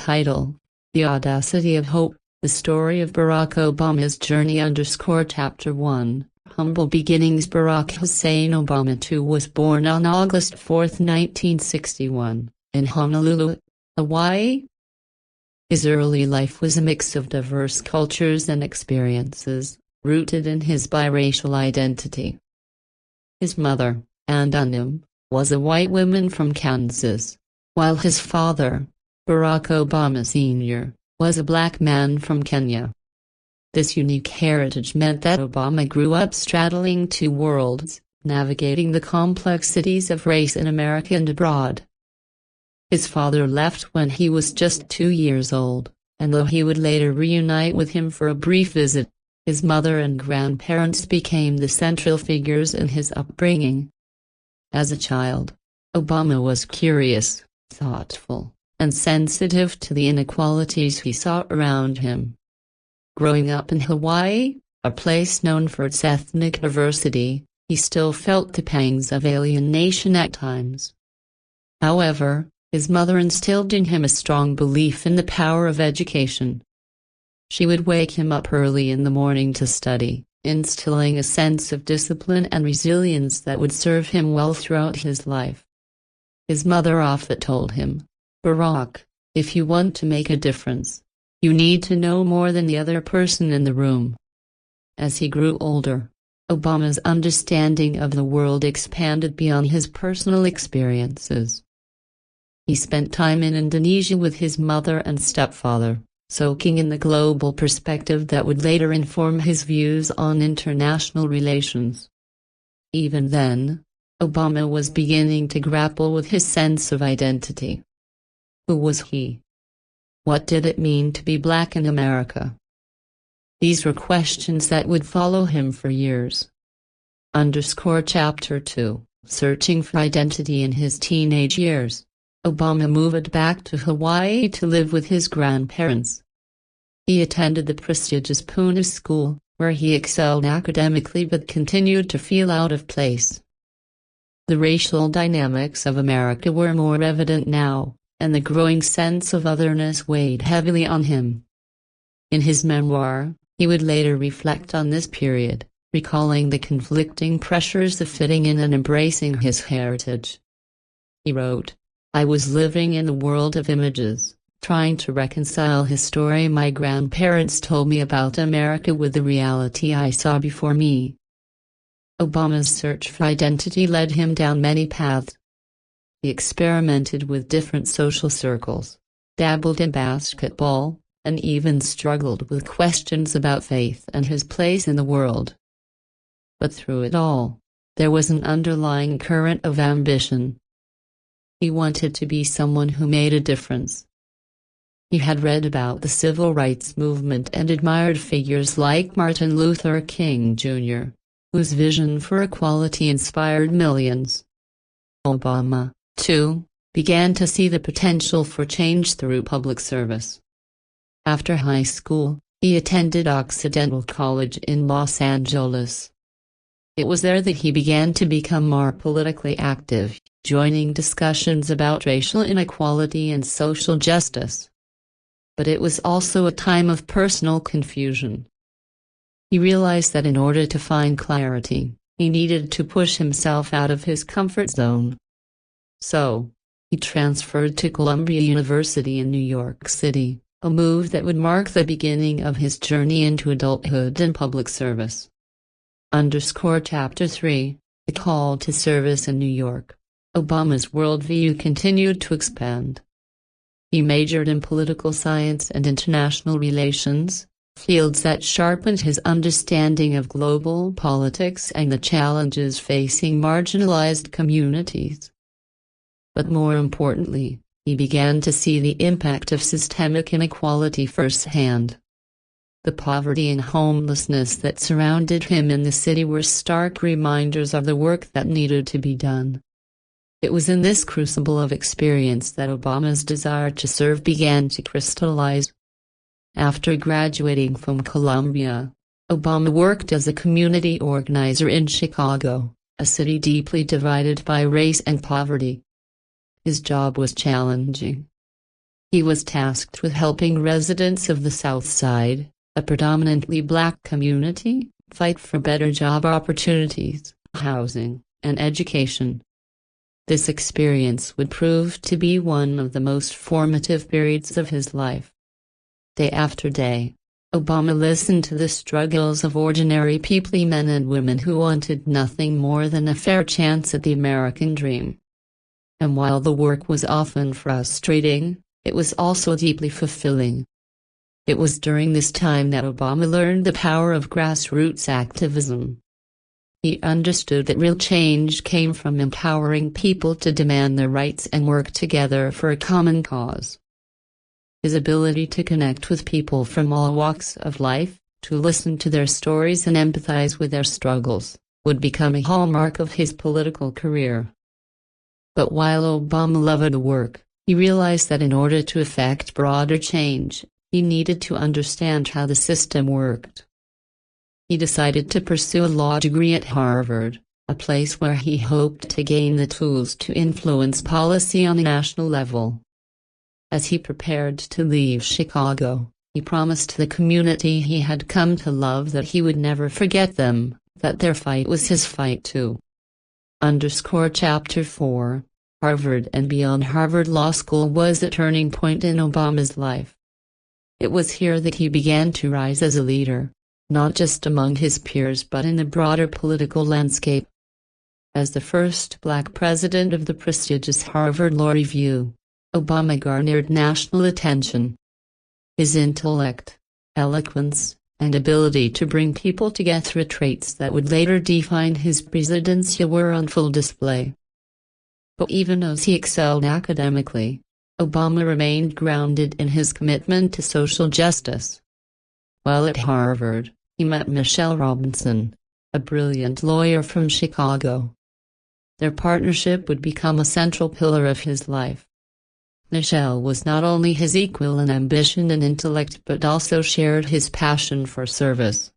title, The Audacity of Hope, the story of Barack Obama's journey _ Chapter 1, Humble Beginnings. Barack Hussein Obama II was born on August 4, 1961, in Honolulu, Hawaii. His early life was a mix of diverse cultures and experiences, rooted in his biracial identity. His mother, Ann, was a white woman from Kansas, while his father, Barack Obama Sr., was a black man from Kenya. This unique heritage meant that Obama grew up straddling two worlds, navigating the complexities of race in America and abroad. His father left when he was just 2 years old, and though he would later reunite with him for a brief visit, his mother and grandparents became the central figures in his upbringing. As a child, Obama was curious, thoughtful, and sensitive to the inequalities he saw around him. Growing up in Hawaii, a place known for its ethnic diversity, he still felt the pangs of alienation at times. However, his mother instilled in him a strong belief in the power of education. She would wake him up early in the morning to study, instilling a sense of discipline and resilience that would serve him well throughout his life. His mother often told him, "Barack, if you want to make a difference, you need to know more than the other person in the room." As he grew older, Obama's understanding of the world expanded beyond his personal experiences. He spent time in Indonesia with his mother and stepfather, soaking in the global perspective that would later inform his views on international relations. Even then, Obama was beginning to grapple with his sense of identity. Who was he? What did it mean to be black in America? These were questions that would follow him for years. Chapter 2, Searching for Identity in his teenage years, Obama moved back to Hawaii to live with his grandparents. He attended the prestigious Pune School, where he excelled academically but continued to feel out of place. The racial dynamics of America were more evident now, and the growing sense of otherness weighed heavily on him. In his memoir, he would later reflect on this period, recalling the conflicting pressures of fitting in and embracing his heritage. He wrote, "I was living in a world of images, trying to reconcile his story my grandparents told me about America with the reality I saw before me." Obama's search for identity led him down many paths. He experimented with different social circles, dabbled in basketball, and even struggled with questions about faith and his place in the world. But through it all, there was an underlying current of ambition. He wanted to be someone who made a difference. He had read about the civil rights movement and admired figures like Martin Luther King Jr., whose vision for equality inspired millions. Obama, too, began to see the potential for change through public service. After high school, he attended Occidental College in Los Angeles. It was there that he began to become more politically active, joining discussions about racial inequality and social justice. But it was also a time of personal confusion. He realized that in order to find clarity, he needed to push himself out of his comfort zone. So, he transferred to Columbia University in New York City, a move that would mark the beginning of his journey into adulthood and public service. Chapter 3, The Call to Service in New York, Obama's worldview continued to expand. He majored in political science and international relations, fields that sharpened his understanding of global politics and the challenges facing marginalized communities. But more importantly, he began to see the impact of systemic inequality firsthand. The poverty and homelessness that surrounded him in the city were stark reminders of the work that needed to be done. It was in this crucible of experience that Obama's desire to serve began to crystallize. After graduating from Columbia, Obama worked as a community organizer in Chicago, a city deeply divided by race and poverty. His job was challenging. He was tasked with helping residents of the South Side, a predominantly black community, fight for better job opportunities, housing, and education. This experience would prove to be one of the most formative periods of his life. Day after day, Obama listened to the struggles of ordinary people, men and women who wanted nothing more than a fair chance at the American dream. And while the work was often frustrating, it was also deeply fulfilling. It was during this time that Obama learned the power of grassroots activism. He understood that real change came from empowering people to demand their rights and work together for a common cause. His ability to connect with people from all walks of life, to listen to their stories and empathize with their struggles, would become a hallmark of his political career. But while Obama loved the work, he realized that in order to effect broader change, he needed to understand how the system worked. He decided to pursue a law degree at Harvard, a place where he hoped to gain the tools to influence policy on a national level. As he prepared to leave Chicago, he promised the community he had come to love that he would never forget them, that their fight was his fight too. Chapter 4, Harvard and Beyond. Harvard Law School was a turning point in Obama's life. It was here that he began to rise as a leader, not just among his peers but in the broader political landscape. As the first black president of the prestigious Harvard Law Review, Obama garnered national attention. His intellect, eloquence, and ability to bring people together, traits that would later define his presidency, were on full display. But even as he excelled academically, Obama remained grounded in his commitment to social justice. While at Harvard, he met Michelle Robinson, a brilliant lawyer from Chicago. Their partnership would become a central pillar of his life. Michelle was not only his equal in ambition and intellect but also shared his passion for service.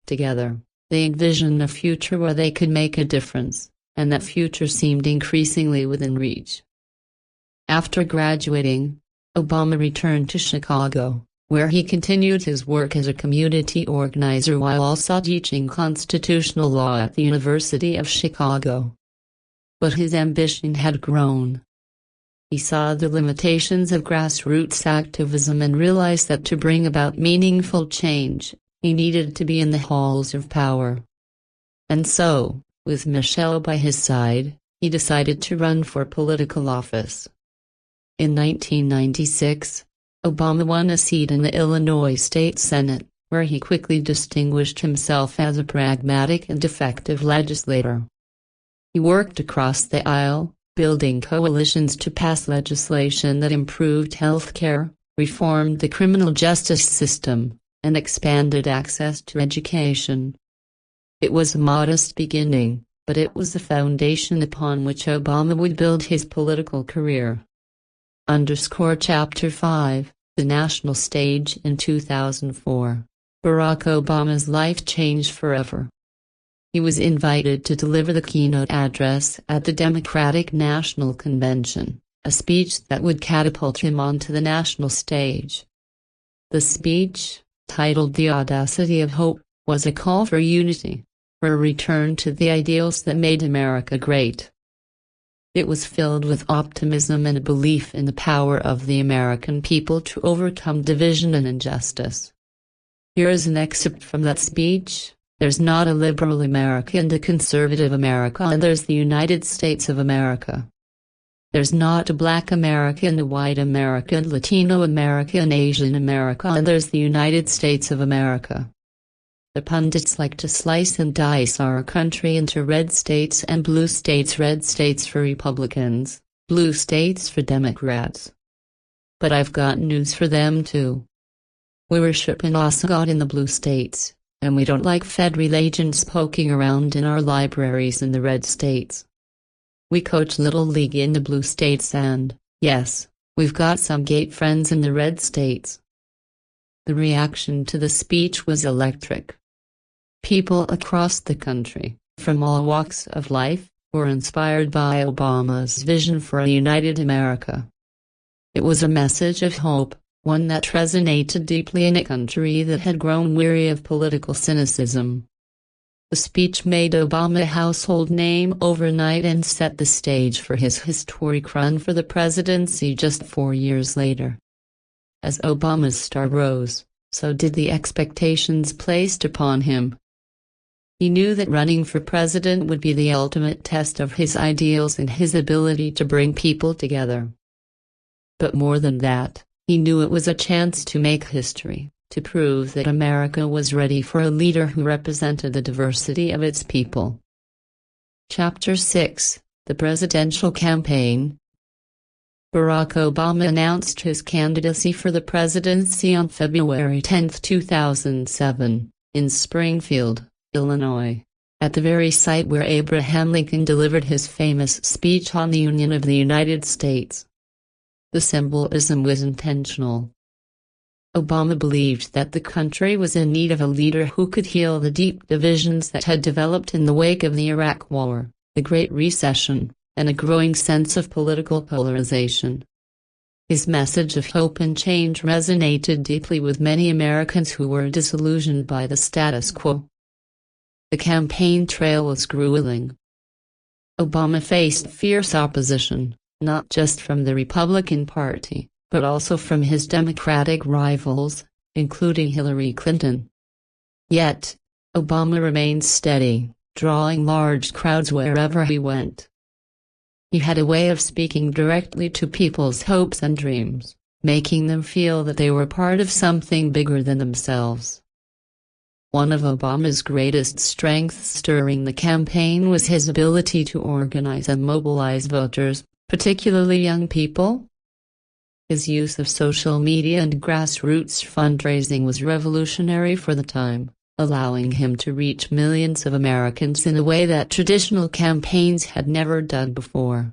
Together, they envisioned a future where they could make a difference, and that future seemed increasingly within reach. After graduating, Obama returned to Chicago, where he continued his work as a community organizer while also teaching constitutional law at the University of Chicago. But his ambition had grown. He saw the limitations of grassroots activism and realized that to bring about meaningful change, he needed to be in the halls of power. And so, with Michelle by his side, he decided to run for political office. In 1996, Obama won a seat in the Illinois State Senate, where he quickly distinguished himself as a pragmatic and effective legislator. He worked across the aisle, building coalitions to pass legislation that improved health care, reformed the criminal justice system, and expanded access to education. It was a modest beginning, but it was the foundation upon which Obama would build his political career. Chapter 5, The National Stage. In 2004, Barack Obama's life changed forever. He was invited to deliver the keynote address at the Democratic National Convention, a speech that would catapult him onto the national stage. The speech, titled The Audacity of Hope, was a call for unity, for a return to the ideals that made America great. It was filled with optimism and a belief in the power of the American people to overcome division and injustice. Here is an excerpt from that speech. There's not a liberal America and a conservative America, and there's the United States of America. There's not a black America and a white America and Latino America and Asian America, and there's the United States of America. The pundits like to slice and dice our country into red states and blue states, red states for Republicans, blue states for Democrats. But I've got news for them too. We worship an awesome God in the blue states, and we don't like federal agents poking around in our libraries in the red states. We coach Little League in the blue states and, yes, we've got some gay friends in the red states. The reaction to the speech was electric. People across the country, from all walks of life, were inspired by Obama's vision for a united America. It was a message of hope, one that resonated deeply in a country that had grown weary of political cynicism. The speech made Obama a household name overnight and set the stage for his historic run for the presidency just 4 years later. As Obama's star rose, so did the expectations placed upon him. He knew that running for president would be the ultimate test of his ideals and his ability to bring people together. But more than that, he knew it was a chance to make history, to prove that America was ready for a leader who represented the diversity of its people. Chapter 6: The Presidential Campaign. Barack Obama announced his candidacy for the presidency on February 10, 2007, in Springfield, Illinois, at the very site where Abraham Lincoln delivered his famous speech on the Union of the United States. The symbolism was intentional. Obama believed that the country was in need of a leader who could heal the deep divisions that had developed in the wake of the Iraq War, the Great Recession, and a growing sense of political polarization. His message of hope and change resonated deeply with many Americans who were disillusioned by the status quo. The campaign trail was grueling. Obama faced fierce opposition, not just from the Republican Party, but also from his Democratic rivals, including Hillary Clinton. Yet, Obama remained steady, drawing large crowds wherever he went. He had a way of speaking directly to people's hopes and dreams, making them feel that they were part of something bigger than themselves. One of Obama's greatest strengths during the campaign was his ability to organize and mobilize voters, particularly young people. His use of social media and grassroots fundraising was revolutionary for the time, allowing him to reach millions of Americans in a way that traditional campaigns had never done before.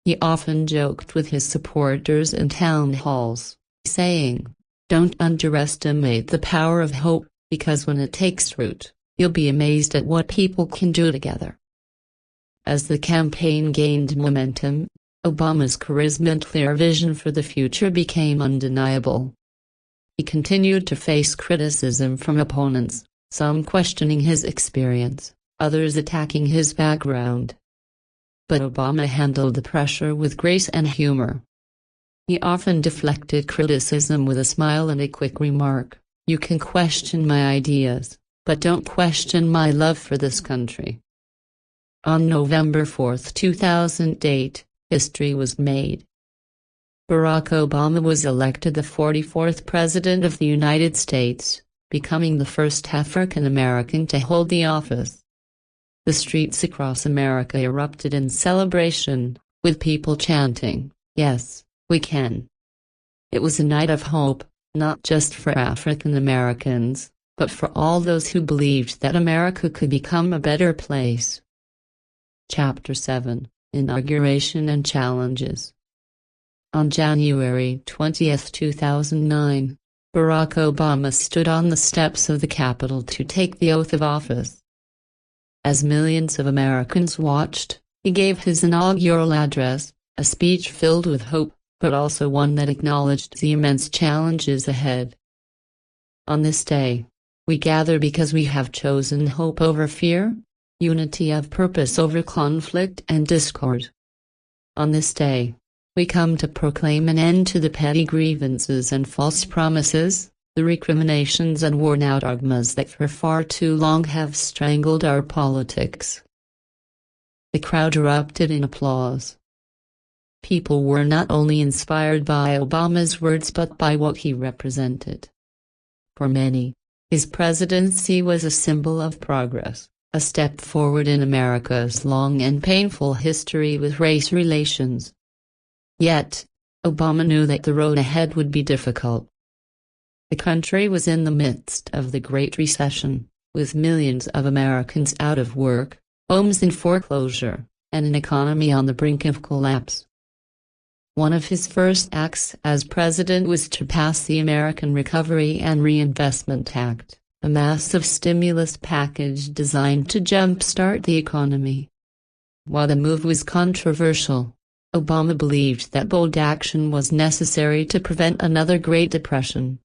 He often joked with his supporters in town halls, saying, "Don't underestimate the power of hope, because when it takes root, you'll be amazed at what people can do together." As the campaign gained momentum, Obama's charisma and clear vision for the future became undeniable. He continued to face criticism from opponents, some questioning his experience, others attacking his background. But Obama handled the pressure with grace and humor. He often deflected criticism with a smile and a quick remark, "You can question my ideas, but don't question my love for this country." On November 4, 2008, history was made. Barack Obama was elected the 44th President of the United States, becoming the first African American to hold the office. The streets across America erupted in celebration, with people chanting, "Yes, we can." It was a night of hope, not just for African Americans, but for all those who believed that America could become a better place. Chapter 7: Inauguration and Challenges. On January 20, 2009, Barack Obama stood on the steps of the Capitol to take the oath of office. As millions of Americans watched, he gave his inaugural address, a speech filled with hope, but also one that acknowledged the immense challenges ahead. On this day, we gather because we have chosen hope over fear, unity of purpose over conflict and discord. On this day, we come to proclaim an end to the petty grievances and false promises, the recriminations and worn-out dogmas that for far too long have strangled our politics. The crowd erupted in applause. People were not only inspired by Obama's words but by what he represented. For many, his presidency was a symbol of progress, a step forward in America's long and painful history with race relations. Yet, Obama knew that the road ahead would be difficult. The country was in the midst of the Great Recession, with millions of Americans out of work, homes in foreclosure, and an economy on the brink of collapse. One of his first acts as president was to pass the American Recovery and Reinvestment Act, a massive stimulus package designed to jumpstart the economy. While the move was controversial, Obama believed that bold action was necessary to prevent another Great Depression.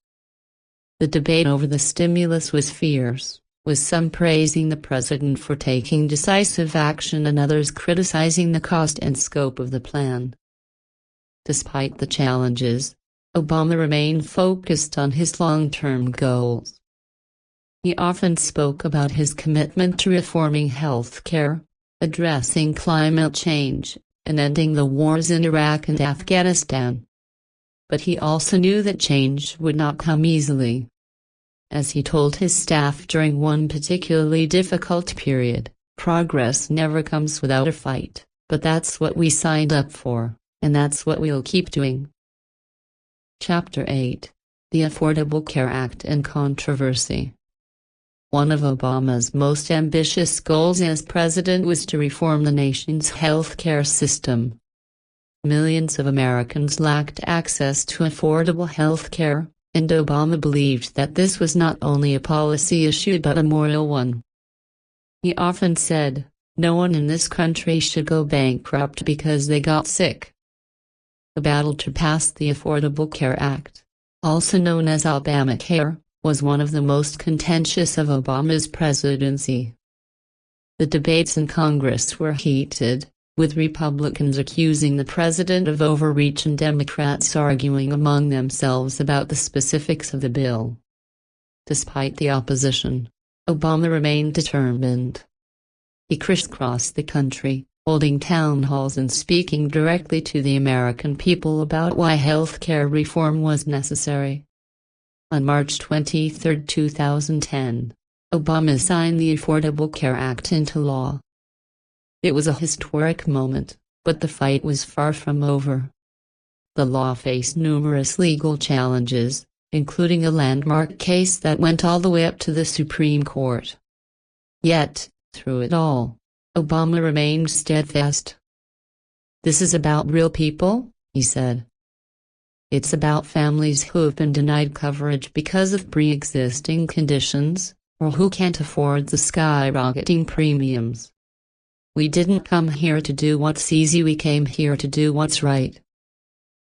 The debate over the stimulus was fierce, with some praising the president for taking decisive action and others criticizing the cost and scope of the plan. Despite the challenges, Obama remained focused on his long-term goals. He often spoke about his commitment to reforming health care, addressing climate change, and ending the wars in Iraq and Afghanistan. But he also knew that change would not come easily. As he told his staff during one particularly difficult period, progress never comes without a fight, but that's what we signed up for, and that's what we'll keep doing. Chapter 8: The Affordable Care Act and Controversy. One of Obama's most ambitious goals as president was to reform the nation's health care system. Millions of Americans lacked access to affordable health care, and Obama believed that this was not only a policy issue but a moral one. He often said, "No one in this country should go bankrupt because they got sick." The battle to pass the Affordable Care Act, also known as Obamacare, was one of the most contentious of Obama's presidency. The debates in Congress were heated, with Republicans accusing the president of overreach and Democrats arguing among themselves about the specifics of the bill. Despite the opposition, Obama remained determined. He crisscrossed the country, holding town halls and speaking directly to the American people about why health care reform was necessary. On March 23, 2010, Obama signed the Affordable Care Act into law. It was a historic moment, but the fight was far from over. The law faced numerous legal challenges, including a landmark case that went all the way up to the Supreme Court. Yet, through it all, Obama remained steadfast. "This is about real people," he said. "It's about families who've been denied coverage because of pre-existing conditions, or who can't afford the skyrocketing premiums. We didn't come here to do what's easy, we came here to do what's right."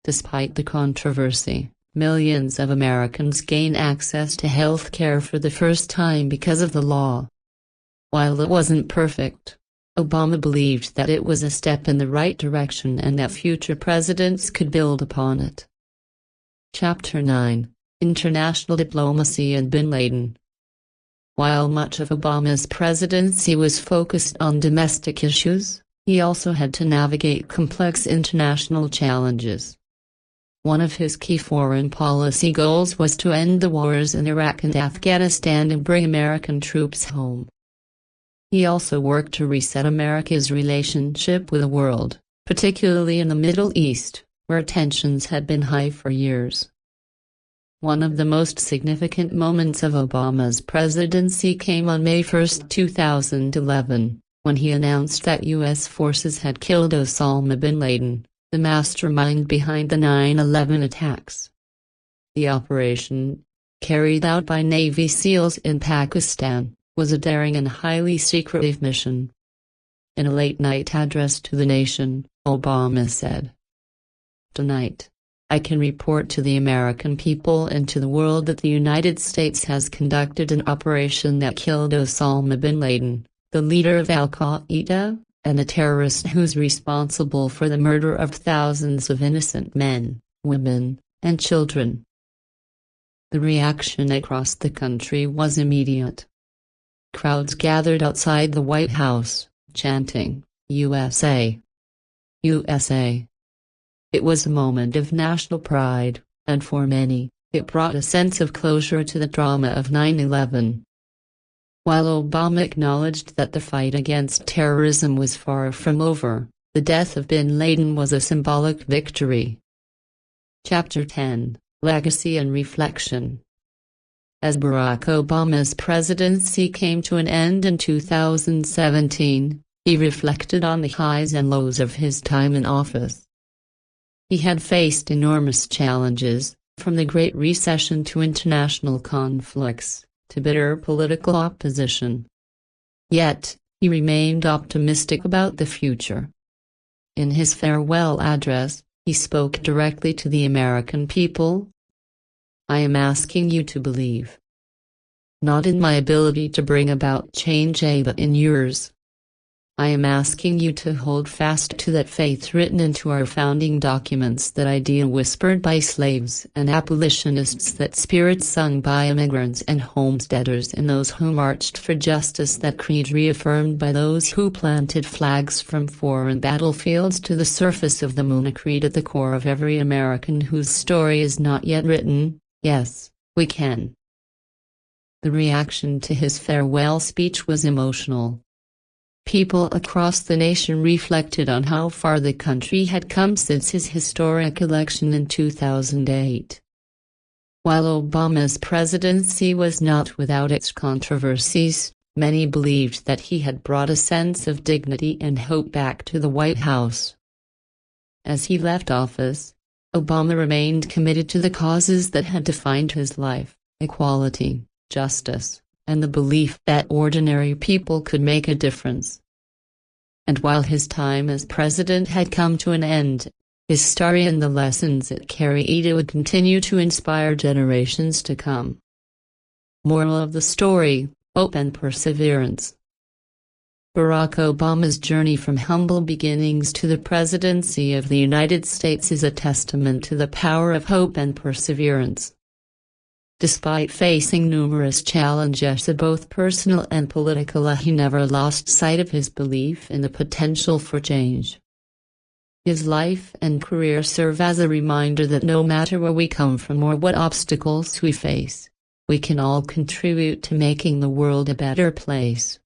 Despite the controversy, millions of Americans gained access to health care for the first time because of the law. While it wasn't perfect, Obama believed that it was a step in the right direction and that future presidents could build upon it. Chapter 9: International Diplomacy and Bin Laden. While much of Obama's presidency was focused on domestic issues, he also had to navigate complex international challenges. One of his key foreign policy goals was to end the wars in Iraq and Afghanistan and bring American troops home. He also worked to reset America's relationship with the world, particularly in the Middle East, where tensions had been high for years. One of the most significant moments of Obama's presidency came on May 1, 2011, when he announced that U.S. forces had killed Osama bin Laden, the mastermind behind the 9/11 attacks. The operation, carried out by Navy SEALs in Pakistan, was a daring and highly secretive mission. In a late-night address to the nation, Obama said, "Tonight, I can report to the American people and to the world that the United States has conducted an operation that killed Osama bin Laden, the leader of al-Qaeda, and a terrorist who's responsible for the murder of thousands of innocent men, women, and children." The reaction across the country was immediate. Crowds gathered outside the White House, chanting, "USA! USA!" It was a moment of national pride, and for many, it brought a sense of closure to the drama of 9/11. While Obama acknowledged that the fight against terrorism was far from over, the death of bin Laden was a symbolic victory. Chapter 10: Legacy and Reflection. As Barack Obama's presidency came to an end in 2017, he reflected on the highs and lows of his time in office. He had faced enormous challenges, from the Great Recession to international conflicts, to bitter political opposition. Yet, he remained optimistic about the future. In his farewell address, he spoke directly to the American people. I am asking you to believe, not in my ability to bring about change, but in yours. I am asking you to hold fast to that faith written into our founding documents, that idea whispered by slaves and abolitionists, that spirit sung by immigrants and homesteaders and those who marched for justice, that creed reaffirmed by those who planted flags from foreign battlefields to the surface of the moon, a creed at the core of every American whose story is not yet written. Yes, we can. The reaction to his farewell speech was emotional. People across the nation reflected on how far the country had come since his historic election in 2008. While Obama's presidency was not without its controversies, many believed that he had brought a sense of dignity and hope back to the White House. As he left office, Obama remained committed to the causes that had defined his life: equality, justice, and the belief that ordinary people could make a difference. And while his time as president had come to an end, his story and the lessons it carried would continue to inspire generations to come. Moral of the story: hope and perseverance. Barack Obama's journey from humble beginnings to the presidency of the United States is a testament to the power of hope and perseverance. Despite facing numerous challenges, both personal and political, he never lost sight of his belief in the potential for change. His life and career serve as a reminder that no matter where we come from or what obstacles we face, we can all contribute to making the world a better place.